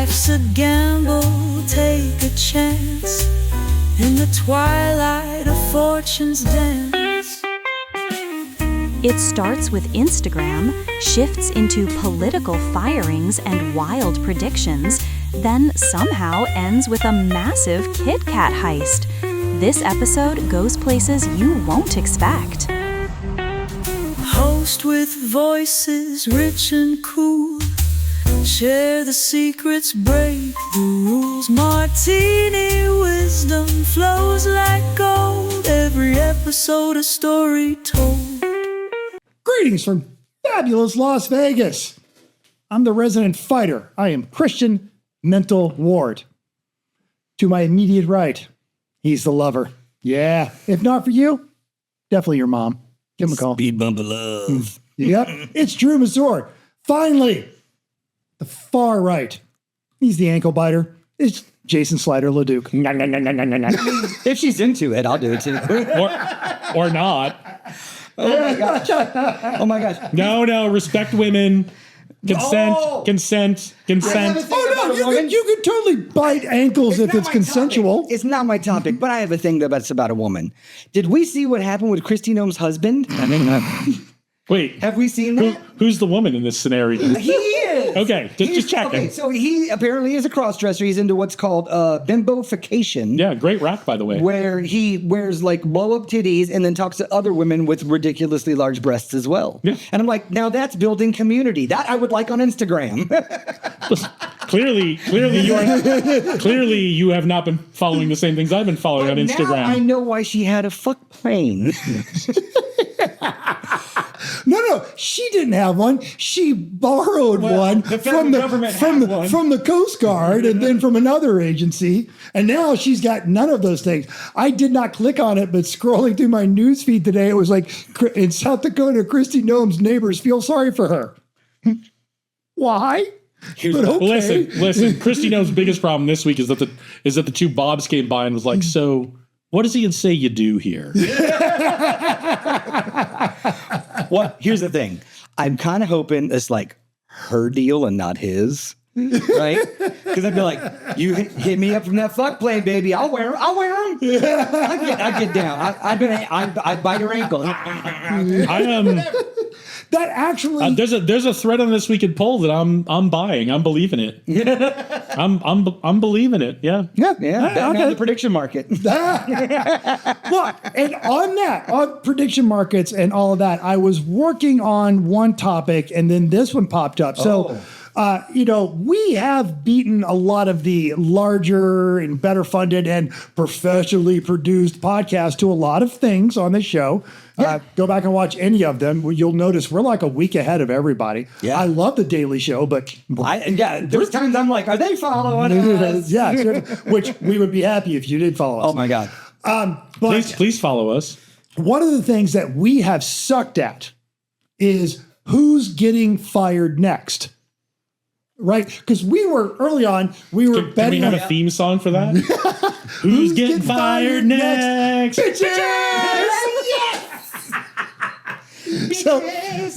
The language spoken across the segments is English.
Life's a gamble, take a chance in the twilight of fortune's dance. It starts with Instagram, shifts into political firings and wild predictions, then somehow ends with a massive KitKat heist. This episode goes places you won't expect. Host with voices rich and cool, share the secrets, break the rules. Martini wisdom flows like gold, every episode a story told. Greetings from fabulous Las Vegas. I'm the resident fighter. I am Christian Mental Ward. To my immediate right, he's the lover. Yeah, if not for you, definitely your mom. Give him a call. Speed bump of love. Yep, it's Drew Mazur. Finally, the far right. He's the ankle biter. It's Jason Slider LeDuc. If she's into it, I'll do it too. or not. Oh my gosh. Oh my gosh. No, respect women. Consent. Oh no, you can totally bite ankles if it's consensual. It's not my topic, but I have a thing that's about a woman. Did we see what happened with Kristi Noem's husband? Wait, Have we seen that? who's the woman in this scenario? He is. Okay, just checking. Okay, so he apparently is a cross-dresser. He's into what's called bimbofication. Yeah, great rack, by the way. Where he wears like blow-up titties and then talks to other women with ridiculously large breasts as well. Yeah. And I'm like, now that's building community. That I would like on Instagram. Clearly you have not been following the same things I've been following on Instagram. Now I know why she had a fuck plane. No, she didn't have one. She borrowed one the federal government had one. from the Coast Guard and then from another agency. And now she's got none of those things. I did not click on it, but scrolling through my news feed today, it was like, in South Dakota, Kristi Noem's neighbors feel sorry for her. Why? But okay. Listen. Kristi Noem's biggest problem this week is that the two Bobs came by and was like, so what does he say you do here? Well, here's the thing. I'm kind of hoping it's like her deal and not his, right? Because I'd be like, you hit me up from that fuck plane, baby. I'll wear them. I get down. I'd bite her ankle. That actually there's a thread on this weekend poll that I'm buying. I'm believing it. I'm believing it. Yeah. Betting on the prediction market. Look, and on prediction markets and all of that, I was working on one topic and then this one popped up. So, we have beaten a lot of the larger and better funded and professionally produced podcasts to a lot of things on this show. Yeah. Go back and watch any of them. You'll notice we're like a week ahead of everybody. Yeah. I love the Daily Show, but there's times I'm like, are they following us? Yeah, which we would be happy if you did follow us. Oh my God. But please follow us. One of the things that we have sucked at is who's getting fired next. Right? Because early on, we were betting. Can we have a theme song for that? Who's getting fired next? Bitches! Yes! So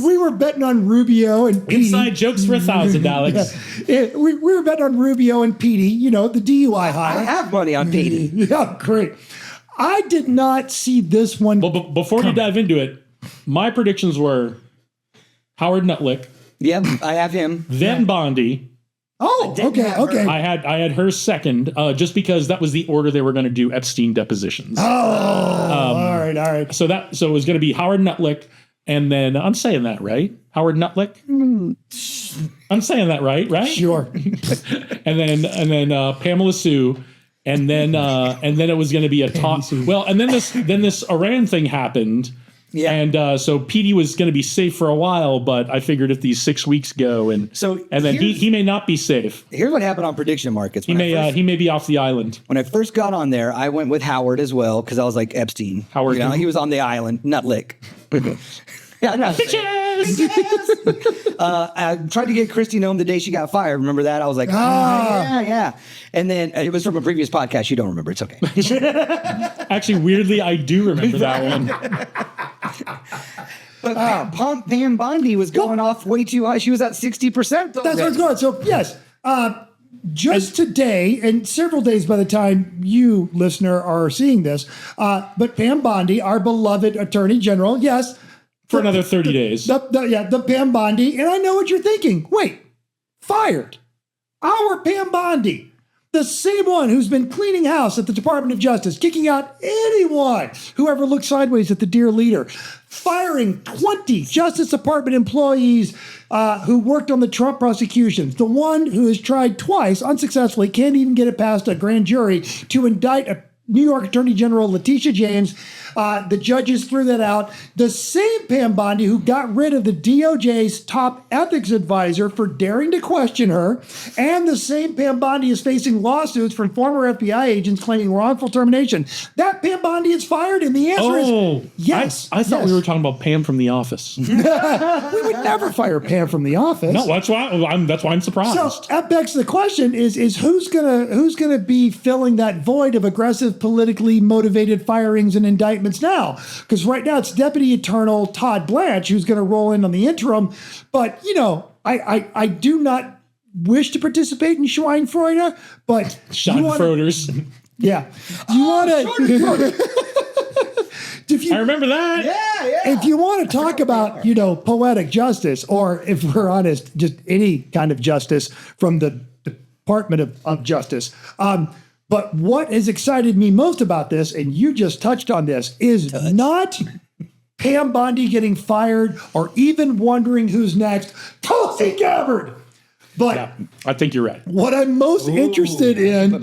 we were betting on Rubio and Petey. Inside jokes for $1,000, Alex. Yeah, we were betting on Rubio and Petey, the DUI hire. I have money on Petey. Yeah, great. I did not see this one. Well, before you dive into it, my predictions were Howard Nutlick. Yep, I have him. Then Bondi. Oh, okay. I had her second, just because that was the order they were going to do Epstein depositions. Oh, all right. So it was going to be Howard Nutlick, and then I'm saying that right, Howard Nutlick. I'm saying that right? Sure. and then Pamela Sue, and then it was going to be a toss. Well, and then this Iran thing happened. Yeah, and so Petey was going to be safe for a while, but I figured if these 6 weeks go, and then he may not be safe. Here's what happened on prediction markets. He may be off the island. When I first got on there, I went with Howard as well because I was like Epstein. Howard, he was on the island, Nutlick. Yeah, no. Bitches! I tried to get Kristi Noem the day she got fired. Remember that? I was like, yeah. And then it was from a previous podcast. You don't remember. It's okay. Actually, weirdly, I do remember that one. But Pam Bondi was going off way too high. She was at 60%. That's what's going on. So, yes, just today, and several days by the time you, listener, are seeing this, but Pam Bondi, our beloved Attorney General, yes. For another 30 days. The Pam Bondi. And I know what you're thinking. Wait, fired. Our Pam Bondi. The same one who's been cleaning house at the Department of Justice, kicking out anyone who ever looked sideways at the dear leader, firing 20 Justice Department employees who worked on the Trump prosecutions. The one who has tried twice unsuccessfully, can't even get it past a grand jury to indict a New York Attorney General Letitia James. The judges threw that out. The same Pam Bondi who got rid of the DOJ's top ethics advisor for daring to question her, and the same Pam Bondi is facing lawsuits from former FBI agents claiming wrongful termination. That Pam Bondi is fired, and the answer is yes. I thought we were talking about Pam from The Office. We would never fire Pam from The Office. No, that's why I'm surprised. So that begs the question: is who's gonna be filling that void of aggressive, politically motivated firings and indictments now? Because right now it's Deputy Attorney Todd Blanche who's going to roll in on the interim. But I do not wish to participate in Schweinfreude, but Schadenfreuders. Yeah, you want to. I remember that. Yeah. If you want to talk about, poetic justice, or if we're honest, just any kind of justice from the Department of Justice. But what has excited me most about this, and you just touched on this, is not Pam Bondi getting fired or even wondering who's next. Tulsi Gabbard. But yeah, I think you're right. What I'm most interested in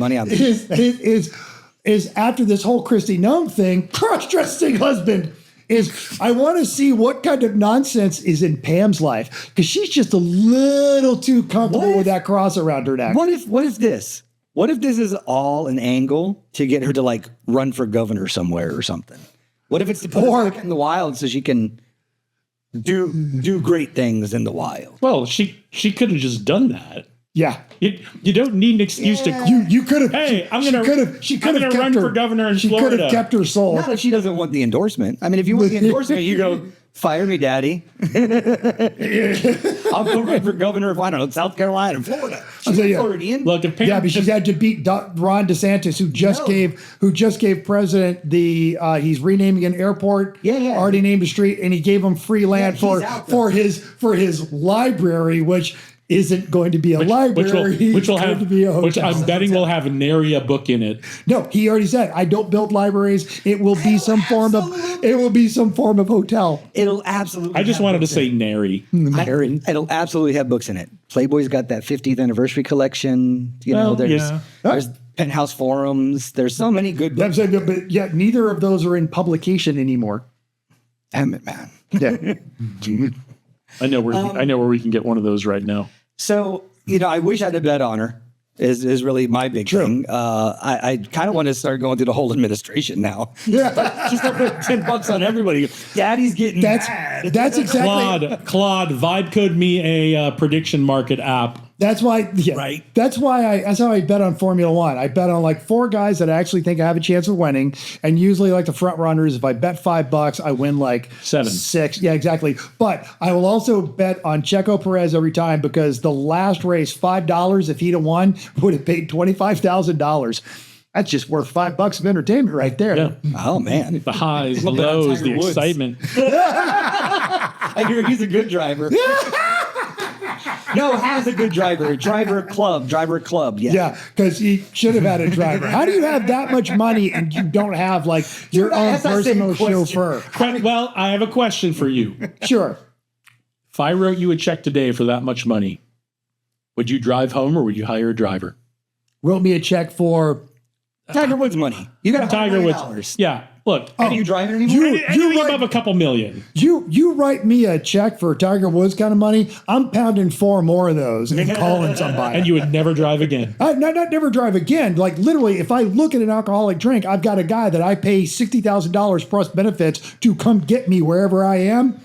is after this whole Kristi Noem thing, cross-dressing husband, is I want to see what kind of nonsense is in Pam's life, because she's just a little too comfortable with that cross around her neck. What if this is all an angle to get her to run for governor somewhere or something? What if it's to put her back in the wild so she can do great things in the wild? Well, she could have just done that. Yeah. You don't need an excuse to. You could have. Hey, I'm gonna run for governor in Florida. She could have kept her soul. Not if she doesn't want the endorsement. I mean, if you want the endorsement, you go, fire me, daddy. I'll go run for governor of, South Carolina and Florida. She's Floridian. Look, if Pam but she's had to beat Ron DeSantis, who just gave president he's renaming an airport. Already named a street, and he gave him free land for his library, which isn't going to be a library. Which will have, to be a hotel. which I'm betting will have nary a book in it. No, he already said, I don't build libraries. It will be some form of hotel. It'll absolutely. I just wanted to say nary. It'll absolutely have books in it. Playboy's got that 50th anniversary collection. There's Penthouse Forums. There's so many good books. But yet neither of those are in publication anymore. Damn it, man. Yeah. I know where we can get one of those right now. So, I wish I had a bet on her is really my big thing. I kind of want to start going through the whole administration now. Yeah. Just put $10 on everybody. Daddy's getting mad. That's exactly. Claude, vibe code me a prediction market app. That's why, right. That's how I bet on Formula One. I bet on 4 guys that I actually think I have a chance of winning. And usually the front runners, if I bet $5, I win 7, 6. Yeah, exactly. But I will also bet on Checo Perez every time, because the last race, $5, if he'd have won, would have paid $25,000. That's just worth $5 of entertainment right there. Yeah. Oh man. The highs, the lows, the excitement. I hear he's a good driver. No, has a good driver. Driver club. Yeah, because he should have had a driver. How do you have that much money and you don't have your own personal chauffeur? Well, I have a question for you. Sure. If I wrote you a check today for that much money, would you drive home or would you hire a driver? Wrote me a check for Tiger Woods money. You got Tiger Woods. Yeah. Look, do you drive it anymore? Anything above a couple million. You write me a check for Tiger Woods kind of money, I'm pounding 4 more of those and calling somebody. And you would never drive again. Not never drive again. Literally, if I look at an alcoholic drink, I've got a guy that I pay $60,000 plus benefits to come get me wherever I am.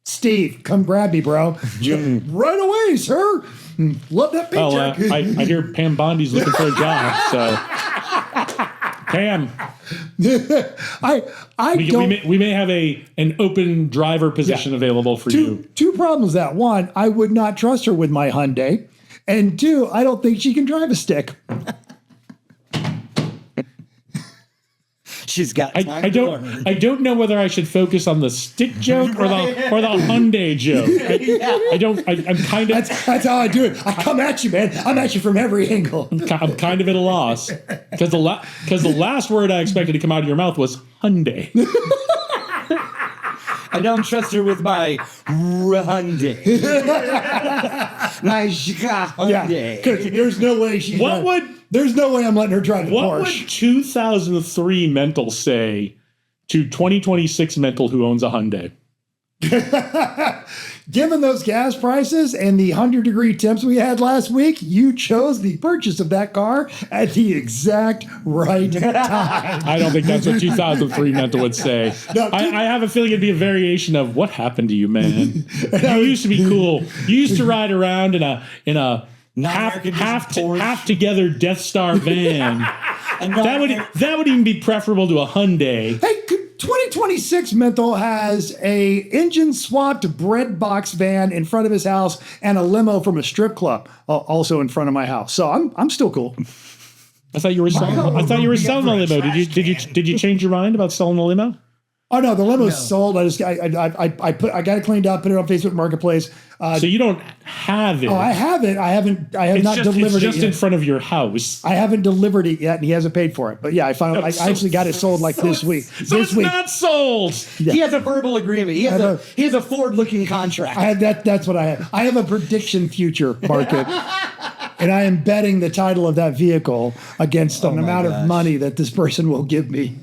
Steve, come grab me, bro. Right away, sir. Love that paycheck. I hear Pam Bondi's looking for a job, so Pam. We may have an open driver position available for you. Two problems. That one, I would not trust her with my Hyundai, And 2, I don't think she can drive a stick. She's got time I to learn. don't know whether I should focus on the stick joke or the Hyundai joke. I'm kind of That's how I do it. I come at you, man. I'm at you from every angle. I'm kind of at a loss because the last word I expected to come out of your mouth was Hyundai. I don't trust her with my Hyundai. My Hyundai. Yeah, because there's no way she's. There's no way I'm letting her drive the What Porsche. would 2003 mental say to 2026 mental who owns a Hyundai? Given those gas prices and the 100-degree temps we had last week, you chose the purchase of that car at the exact right time. I don't think that's what 2003 mental would say. No, I have a feeling it'd be a variation of what happened to you, man. You used to be cool. You used to ride around in a half together Death Star van. That would even be preferable to a Hyundai. Hey, 2026 Menthol has a engine swapped bread box van in front of his house and a limo from a strip club also in front of my house. So I'm still cool. I thought you were selling. I thought you were selling the limo. Did you change your mind about selling the limo? Oh no, the limo's sold. I got it cleaned up, put it on Facebook Marketplace. So you don't have it. Oh, I have it. I have not delivered it. It's just yet. in front of your house. I haven't delivered it yet, and he hasn't paid for it. But yeah, I actually got it sold this week. So this it's week. not sold. He has a verbal agreement. He has a forward-looking contract. I had that. That's what I have. I have a prediction future market, and I am betting the title of that vehicle against an amount of money that this person will give me.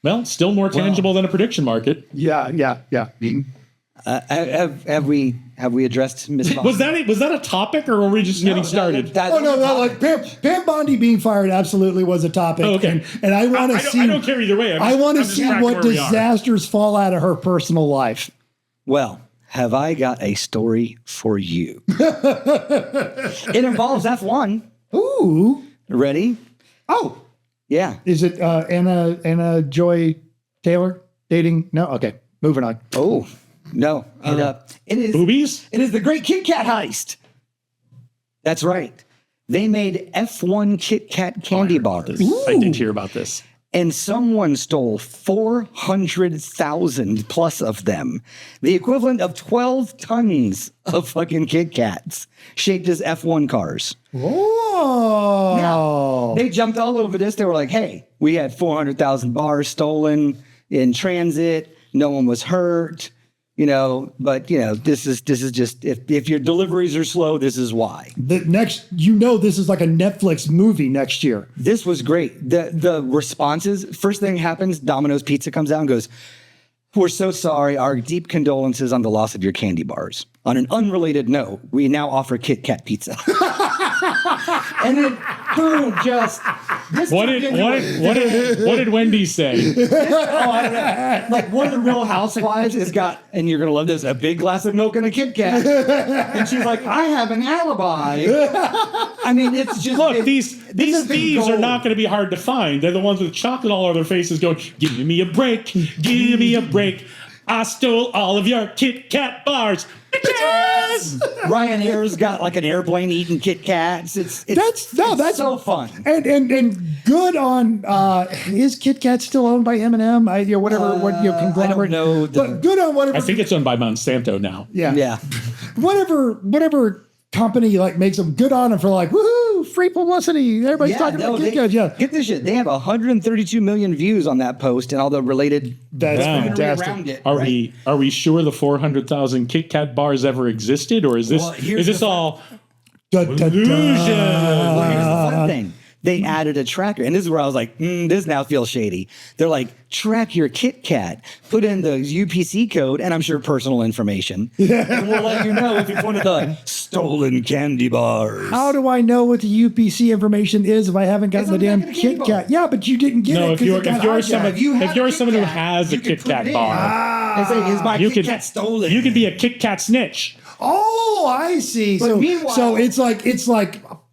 Well, still more tangible than a prediction market. Yeah. Have we addressed Miss Bondi? Was that a topic, or were we just getting started? Oh no, like Pam Bondi being fired absolutely was a topic. Oh, okay. And I want to see. I don't care either way. I want to I'm just see tracking what where we are. disasters fall out of her personal life. Well, have I got a story for you? It involves F1. Ooh. Ready? Oh. Yeah. Is it Anna Joy Taylor dating? No. Okay. Moving on. Oh, no. It is Boobies? It is the great KitKat heist. That's right. They made F1 KitKat candy bars. I did hear about this. And someone stole 400,000 plus of them, the equivalent of 12 tons of fucking KitKats shaped as F1 cars. Oh. Now, they jumped all over this. They were like, hey, we had 400,000 bars stolen in transit. No one was hurt, but this is just, if your deliveries are slow, this is why. This is like a Netflix movie next year. This was great. The responses, first thing happens, Domino's Pizza comes out and goes, we're so sorry. Our deep condolences on the loss of your candy bars. On an unrelated note, we now offer KitKat pizza. And then, boom, just... What did Wendy say? I don't know. Like, one of the Real Housewives has got, and you're going to love this, a big glass of milk and a KitKat. And she's like, I have an alibi. I mean, it's just... Look, these thieves are not going to be hard to find. They're the ones with chocolate all over their faces going, give me a break, give me a break. I stole all of your KitKat bars. Bitches! Ryanair's got like an airplane eating KitKats. It's so fun. And good on is KitKat still owned by M&M? Conglomerate. I don't know. But good on whatever. I think it's owned by Monsanto now. Yeah. Whatever company makes them, good on them for woohoo, free publicity. Everybody's talking about KitKat. Get this shit. They have 132 million views on that post and all the related. That's fantastic. Around it, Are we sure the 400,000 KitKat bars ever existed, or is this all illusion? Here's the fun thing. They added a tracker. And this is where I was like, this now feels shady. They're like, track your KitKat, put in the UPC code, and I'm sure personal information. And we'll let you know if it's one of the stolen candy bars. How do I know what the UPC information is if I haven't gotten the damn KitKat? Yeah, but you didn't get it. If you're someone who has a KitKat bar, and say, is my KitKat stolen? You could be a KitKat snitch. Oh, I see. But so it's like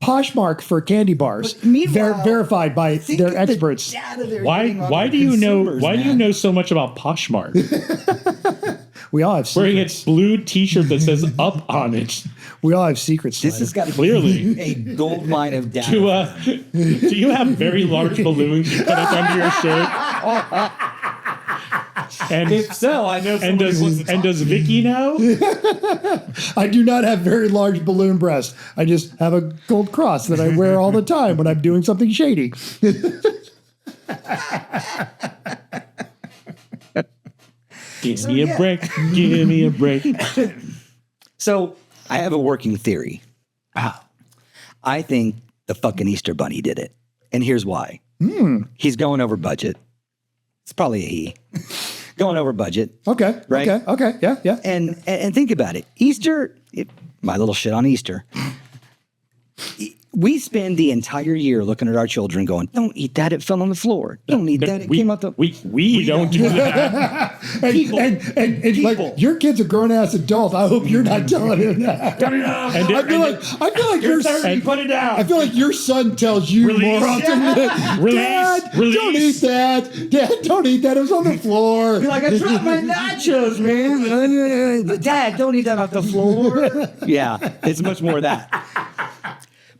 Poshmark for candy bars, verified by their experts. Why do you know so much about Poshmark? We all have Wearing its blue T-shirt that says "up" on it. We all have secrets. This has got to Clearly. be a gold mine of data. Do you have very large balloons you put up under your shirt? And If so, I know. and does Vicky know? I do not have very large balloon breasts. I just have a gold cross that I wear all the time when I'm doing something shady. Give me a break. Give me a break. So I have a working theory. I think the fucking Easter Bunny did it, and here's why. He's going over budget. It's probably a he. Going over budget. Okay. Right? Okay. Yeah. And think about it. Easter, my little shit on Easter. We spend the entire year looking at our children going, don't eat that, it fell on the floor. Don't eat that, it came out the... We don't do that. And like your kid's a grown ass adult. I hope you're not telling him that. I feel like your son, put it down. I feel like your son tells you more often. Dad, don't eat that. Dad, don't eat that. It was on the floor. You're like, I dropped my nachos, man. Dad, don't eat that off the floor. Yeah, it's much more of that.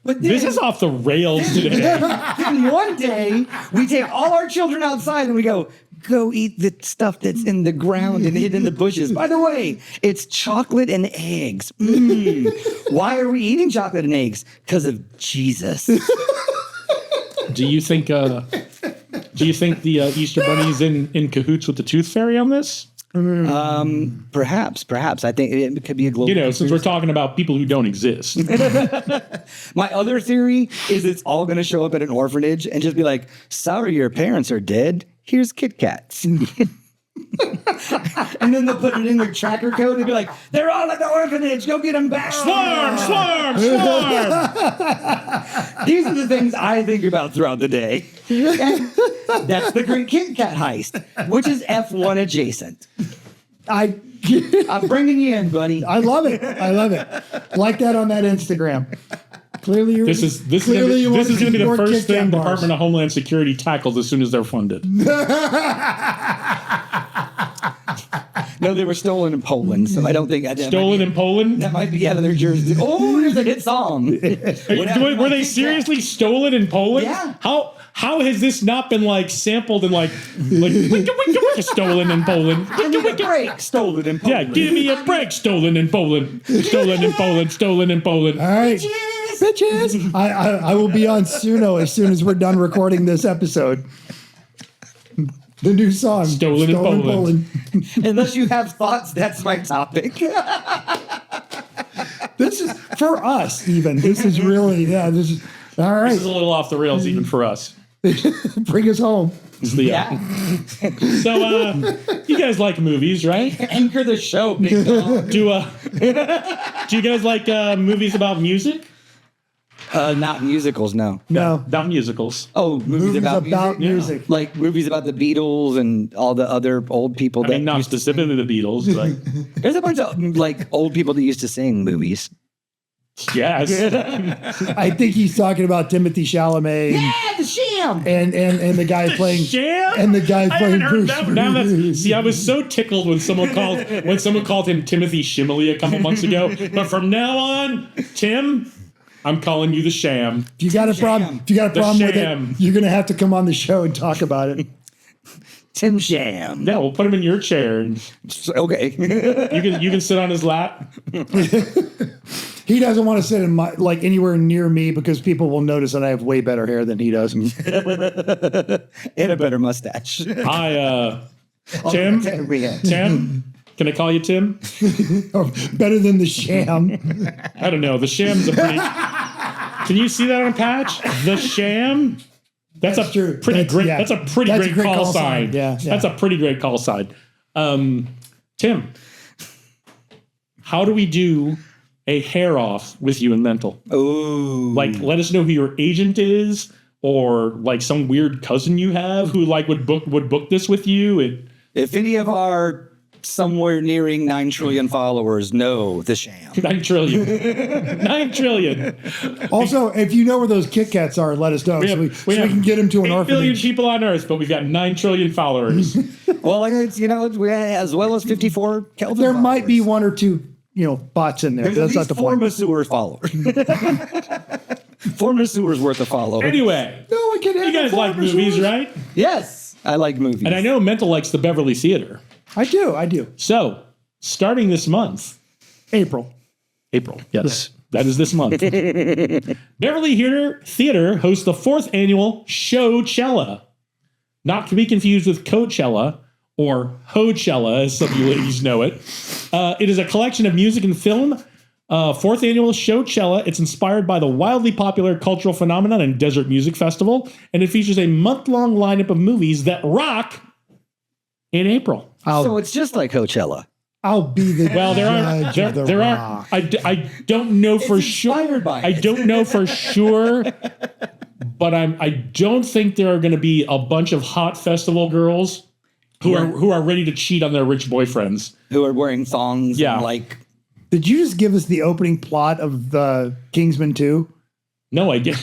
But then, This is off the rails today. then one day, we take all our children outside and we go eat the stuff that's in the ground and hid in the bushes. By the way, it's chocolate and eggs. Why are we eating chocolate and eggs? Because of Jesus. Do you think the Easter Bunny's in cahoots with the Tooth Fairy on this? Perhaps. I think it could be a global. Since we're talking about people who don't exist. My other theory is it's all going to show up at an orphanage and just be like, sorry, your parents are dead. Here's KitKats. And then they'll put it in their tracker code and be like, they're all at the orphanage. Go get them back. Swarm! These are the things I think about throughout the day. And that's the Great KitKat Heist, which is F1 adjacent. I'm bringing you in, buddy. I love it. Like that on that Instagram. Clearly, This is going to be the first thing Department of Homeland Security tackles as soon as they're funded. No, they were stolen in Poland, so I don't think Stolen in Poland? That might be out of their jurisdiction. Oh, there's a hit song. Were they seriously stolen in Poland? Yeah. How has this not been like sampled and like stolen in Poland? Give me a break. Stolen in Poland. Yeah, give me a break. Stolen in Poland. Stolen in Poland. Stolen in Poland. All right. Bitches. I will be on Suno as soon as we're done recording this episode. The new song. Stolen in Poland. Unless you have thoughts, that's my topic. This is for us, even. This is really, this is, all right. This is a little off the rails even for us. Bring us home. Yeah. So, you guys like movies, right? Anchor the show, big dog. Do you guys like movies about music? Not musicals, no. No. Not musicals. Oh, movies about music. Like movies about the Beatles and all the other old people. I mean, not specifically the Beatles, but There's a bunch of like old people that used to sing movies. yes. I think he's talking about Timothy Chalamet. Yeah, the Sham. And the guy playing Sham? and the guy I playing haven't heard Bruce. that one. Now see, I was so tickled when someone called him Timothy Shimley a couple months ago. But from now on, Tim, I'm calling you the Sham. If you got a problem with Sham. it, you're gonna have to come on the show and talk about it. Tim Sham. Yeah, we'll put him in your chair. And Okay. you can sit on his lap. He doesn't want to sit in my anywhere near me because people will notice that I have way better hair than he does. And a better mustache. Tim, can I call you Tim? Better than the Sham. I don't know. The Sham's a pretty. Can you see that on a patch? The Sham. That's a true. pretty great. Yeah. That's a pretty That's great a great call call sign. sign. Yeah. That's a pretty great call sign. Tim, how do we do a hair off with you and Mental? Oh. Like, let us know who your agent is, or like some weird cousin you have who like would book this with you. If any of our somewhere nearing 9 trillion followers know the Sham. 9 trillion. 9 trillion. Also, if you know where those KitKats are, let us know so we can get them to an 8 billion orphanage. people on Earth, but we've got 9 trillion followers. Well, it's, we as well as 54 Kelvin There might be followers. one or two bots in there. There's That's at not least the four point. masseurs followers. Four masseurs worth of follow. Anyway, No one can you guys like movies, right? Yes, I like movies. And I know Mental likes the Beverly Theater. I do. So, starting this month, April. yes, that is this month. Beverly Theater hosts the 4th annual Showcella. Not to be confused with Coachella or Hochella, as some of you ladies know it. It is a collection of music and film. 4th annual Showcella. It's inspired by the wildly popular cultural phenomenon and Desert Music Festival, and it features a month-long lineup of movies that rock in April. So it's just like Coachella. I'll be the Well, there judge are of the there are. rock. I don't know for sure. inspired by I it. don't know for sure, but I don't think there are going to be a bunch of hot festival girls who are ready to cheat on their rich boyfriends. Who are wearing thongs Yeah. and like... Did you just give us the opening plot of the Kingsman 2? No, I did.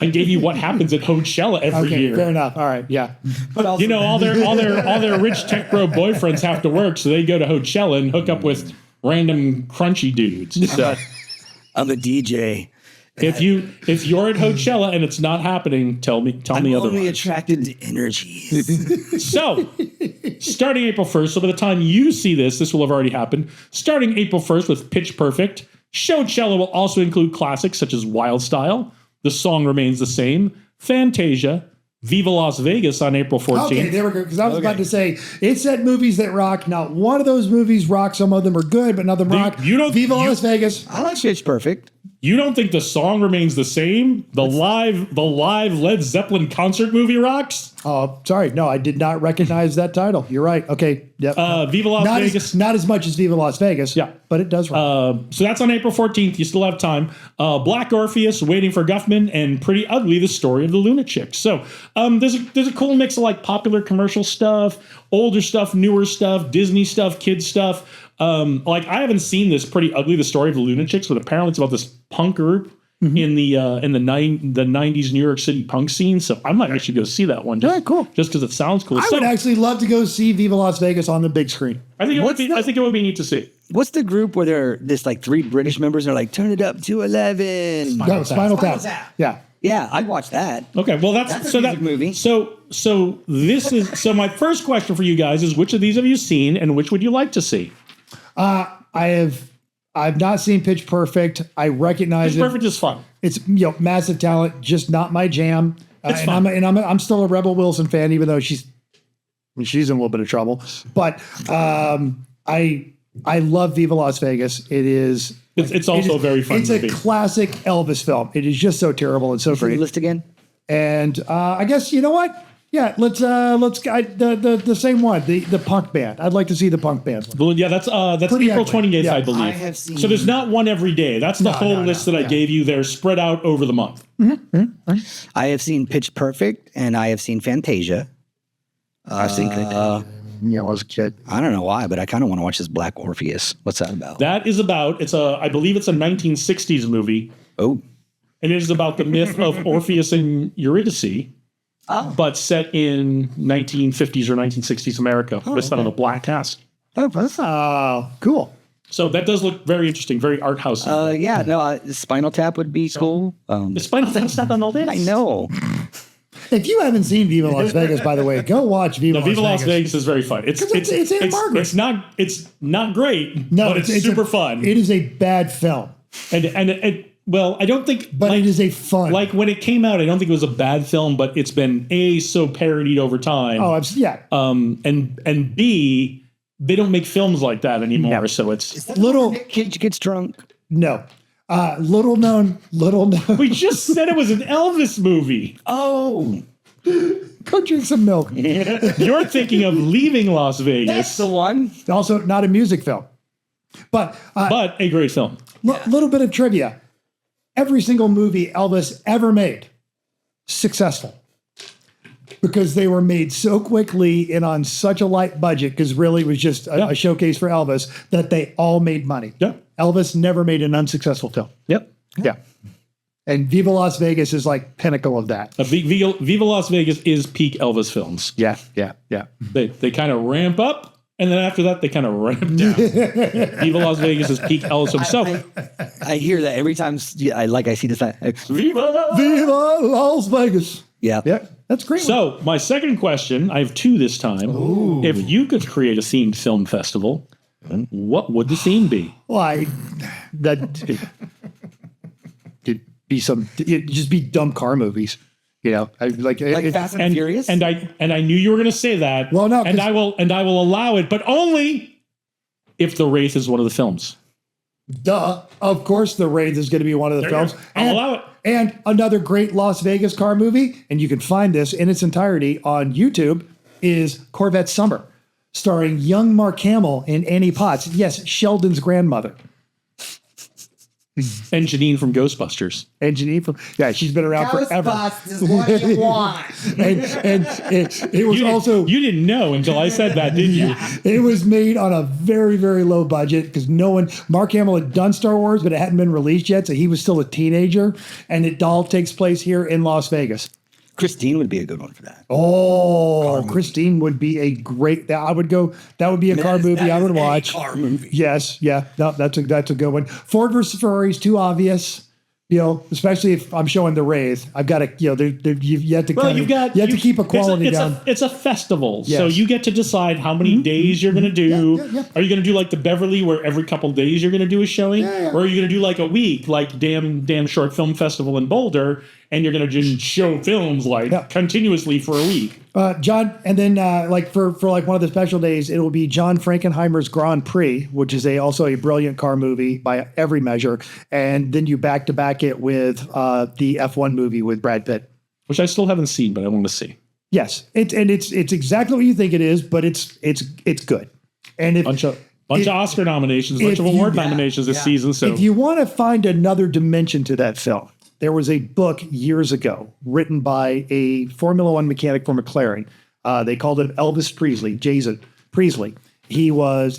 I gave you what happens at Coachella every Okay, year. fair enough. All right, yeah. But also, All their rich tech bro boyfriends have to work, so they go to Coachella and hook up with random crunchy dudes. So I'm a DJ. if you're at Coachella and it's not happening, tell me I'm only otherwise. attracted to energies. So, starting April 1st, so by the time you see this will have already happened. Starting April 1st with Pitch Perfect, Showcella will also include classics such as Wild Style, The Song Remains the Same, Fantasia, Viva Las Vegas on April 14th. Okay, there we go. Because I was about to say, it said movies that rock. Not one of those movies rock. Some of them are good, but none of them rock. Viva Las Vegas. I like Pitch Perfect. You don't think The Song Remains the Same? The live Led Zeppelin concert movie rocks? Oh, sorry. No, I did not recognize that title. You're right. Okay. Yep. Viva Las Vegas. Not as much as Viva Las Vegas. Yeah. But it does rock. So that's on April 14th. You still have time. Black Orpheus, Waiting for Guffman, and Pretty Ugly, The Story of the Lunatics. So there's a cool mix of like popular commercial stuff, older stuff, newer stuff, Disney stuff, kids stuff. Like I haven't seen this Pretty Ugly, The Story of the Lunatics, but apparently it's about this punk group in the 90s New York City punk scene. So I might actually go see that one. Just, cool. Just because it sounds cool. I would actually love to go see Viva Las Vegas on the big screen. I think it would be neat to see. What's the group where there's like 3 British members and are like, turn it up to 11? No, Spinal Tap. Yeah. Yeah, I'd watch that. Okay, well That's a music movie. So my first question for you guys is, which of these have you seen and which would you like to see? I've not seen Pitch Perfect. I recognize Pitch Perfect is fun. It's massive talent, just not my jam. It's and fun. I'm still a Rebel Wilson fan, even though she's in a little bit of trouble. But I love Viva Las Vegas. It is. It's also a very fun It's movie. a classic Elvis film. It is just so terrible and so See the great. list again? And I guess you know what? Yeah, let's the same one, the punk band. I'd like to see the punk band. Well, yeah, that's Pretty April ugly. 28th, Yeah. I believe. I have seen- So there's not one every day. That's the whole list that I gave you. They're spread out over the month. I have seen Pitch Perfect and I have seen Fantasia. I've seen I was a kid. I don't know why, but I kind of want to watch this Black Orpheus. What's that about? That is about I believe it's a 1960s movie, Oh, and it is about the myth of Orpheus and Eurydice. But set in 1950s or 1960s America. But it's not on a black cast. Oh, cool. So that does look very interesting, very art house. yeah, no, Spinal Tap would be cool. The Spinal Tap's not on all this. I know. If you haven't seen Viva Las Vegas, by the way, go watch Viva, Viva Las Vegas is very fun. It's Aunt Margaret. It's not great, No, but it's super fun. It is a bad film, And well, I don't think, but it is a fun. like when it came out, I don't think it was a bad film, but it's been so parodied over time. yeah. And B, they don't make films like that anymore. No. So it's Little Kid gets drunk. no. Little known. we just said it was an Elvis movie. Oh, Go drink some milk. You're thinking of Leaving Las Vegas, that's the one. Also, not a music film, but but a great film. little bit of trivia. Every single movie Elvis ever made, successful. Because they were made so quickly and on such a light budget, because really it was just a showcase for Elvis, that they all made money. Yeah. Elvis never made an unsuccessful film. Yep. Yeah. And Viva Las Vegas is like pinnacle of that. Viva Las Vegas is peak Elvis films. Yeah. They kind of ramp up And then after that, they kind of run him down. Viva Las Vegas is peak Ellis himself. I hear that every time I see this. Viva! Viva Las Vegas. Yeah. Yeah, that's great. So my second question, I have two this time. Ooh. If you could create a themed film festival, what would the theme be? Well, it'd just be dumb car movies. You know, like Fast and Furious. And I knew you were going to say that. Well, no, and I will allow it, but only if The Wraith is one of the films. Duh. Of course, The Wraith is going to be one of the films. I'll allow it. And another great Las Vegas car movie, and you can find this in its entirety on YouTube, is Corvette Summer, starring young Mark Hamill and Annie Potts. Yes, Sheldon's grandmother. And Janine from Ghostbusters. And Janine from, she's been around forever. Ghostbusters, what do you want? and it was you didn't know until I said that, didn't you? It was made on a very, very low budget because Mark Hamill had done Star Wars, but it hadn't been released yet, so he was still a teenager. And it all takes place here in Las Vegas. Christine would be a good one for that. Oh, Christine would be a great. That would be a car movie I would watch. Car movie. Yes, yeah, no, that's a good one. Ford versus Ferrari is too obvious. You know, especially if I'm showing The Wraith, I've got to, you have to keep a quality down. It's a festival, yes. So you get to decide how many days you're going to do. Yeah. Are you going to do like the Beverly, where every couple days you're going to do a showing, or are you going to do like a week, like Damn Short Film Festival in Boulder, and you're going to just show films like continuously for a week? John, and then like for like one of the special days, it will be John Frankenheimer's Grand Prix, which is also a brilliant car movie by every measure, and then you back to back it with the F1 movie with Brad Pitt, which I still haven't seen, but I want to see. Yes, it's exactly what you think it is, but it's good, and bunch of Oscar nominations, bunch of award nominations this season. So if you want to find another dimension to that film, there was a book years ago written by a Formula One mechanic for McLaren. They called it Elvis Presley, Jason Presley. He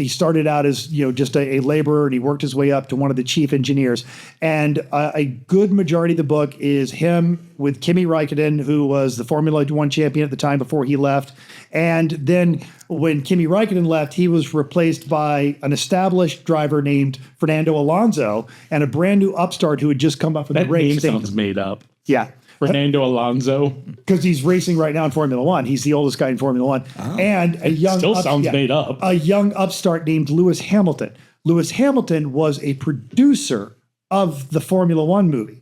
started out as just a laborer, and he worked his way up to one of the chief engineers. And a good majority of the book is him with Kimi Räikkönen, who was the Formula One champion at the time before he left. And then when Kimi Räikkönen left, he was replaced by an established driver named Fernando Alonso and a brand new upstart who had just come up in the race. That name sounds made up. Yeah. Fernando Alonso. Because he's racing right now in Formula One. He's the oldest guy in Formula One. Oh. And a young made up. A young upstart named Lewis Hamilton. Lewis Hamilton was a producer of the Formula One movie.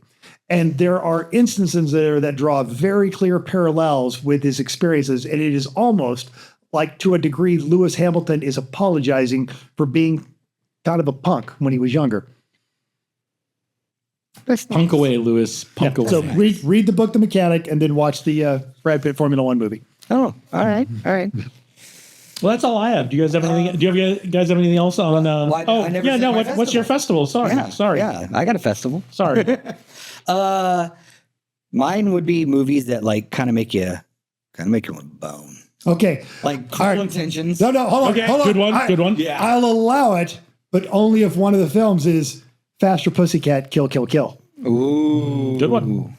And there are instances there that draw very clear parallels with his experiences. And it is almost like, to a degree, Lewis Hamilton is apologizing for being kind of a punk when he was younger. Punk away, Lewis. Punk away. So read the book, The Mechanic, and then watch the Brad Pitt Formula One movie. Oh, all right. Well, that's all I have. Do you guys have anything? Do you guys have anything else on? What's your festival? Sorry. Yeah, I got a festival. Sorry. Mine would be movies that like kind of make you want to bone. Okay. Like Cruel Intentions. No, hold on. Okay, hold on. Good one. Yeah. I'll allow it, but only if one of the films is Faster Pussycat, Kill, Kill, Kill. Ooh. Good one.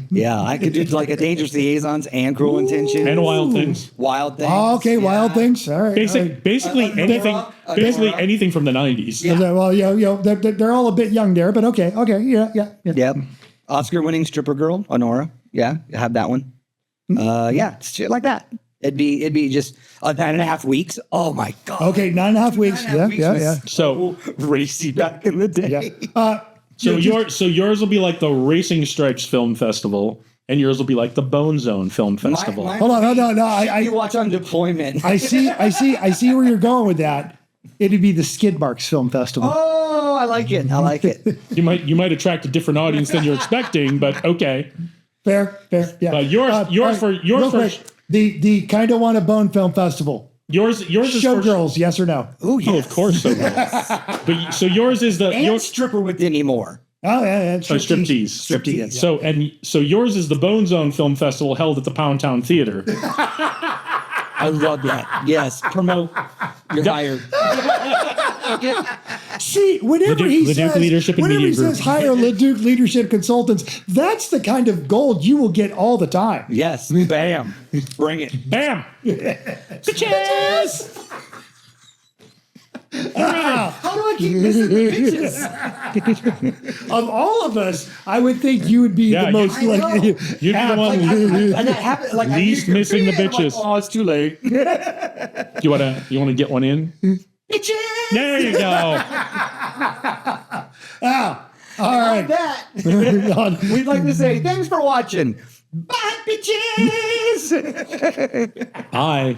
Yeah, I could do like a Dangerous Liaisons and Cruel Intentions. And Wild Things. Oh, okay, yeah. Wild Things. All right. Basically anything from the 90s. Yeah. Well, they're all a bit young there, but okay. Yeah. Yep. Oscar-winning stripper girl, Honora. Yeah, have that one. Shit like that. It'd be just 9.5 weeks. Oh my God. Okay, 9.5 weeks. Yeah. So racy back in the day. Yeah. So yours will be like the Racing Stripes Film Festival, and yours will be like the Bone Zone Film Festival. Hold on, no. You watch on deployment. I see where you're going with that. It'd be the Skid Marks Film Festival. Oh, I like it. You might attract a different audience than you're expecting, but okay. Fair. Yeah. But yours for the Kind of Want a Bone Film Festival. Yours is Showgirls, yes or no? Oh, of course. But so yours is your stripper with Demi Moore. Oh yeah, striptease. So yours is the Bone Zone Film Festival held at the Pound Town Theater. I love that. Yes, promote. You're hired. See, whenever he says hire Leduc Leadership Consultants, that's the kind of gold you will get all the time. Yes, bam, bring it, bam. Bitches. How do I keep missing the bitches? Of all of us, I would think you would be Yeah, the most you'd like. be the one And that happened, like, least missing the bitches. oh, it's too late. You wanna get one in? Bitches. There you go. All right. That we'd like to say thanks for watching. Bye, bitches. Bye.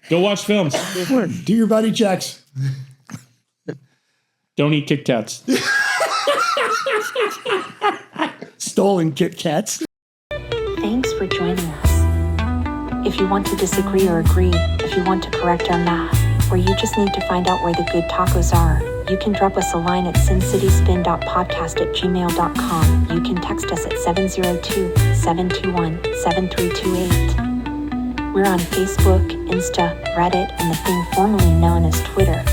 Go watch films. Do your buddy checks. Don't eat KitKats. Stolen KitKats. Thanks for joining us. If you want to disagree or agree, if you want to correct our math, or you just need to find out where the good tacos are, you can drop us a line at sincityspin.podcast@gmail.com. You can text us at 702-721-7328. We're on Facebook, Insta, Reddit, and the thing formerly known as Twitter.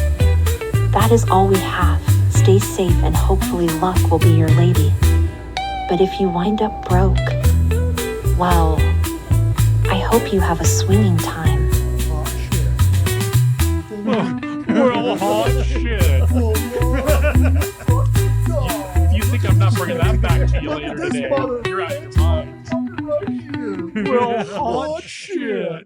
That is all we have. Stay safe and hopefully luck will be your lady. But if you wind up broke, well, I hope you have a swinging time. Well, hot shit. You think I'm not bringing that back to you later today? You're out of your mind. Well, hot shit.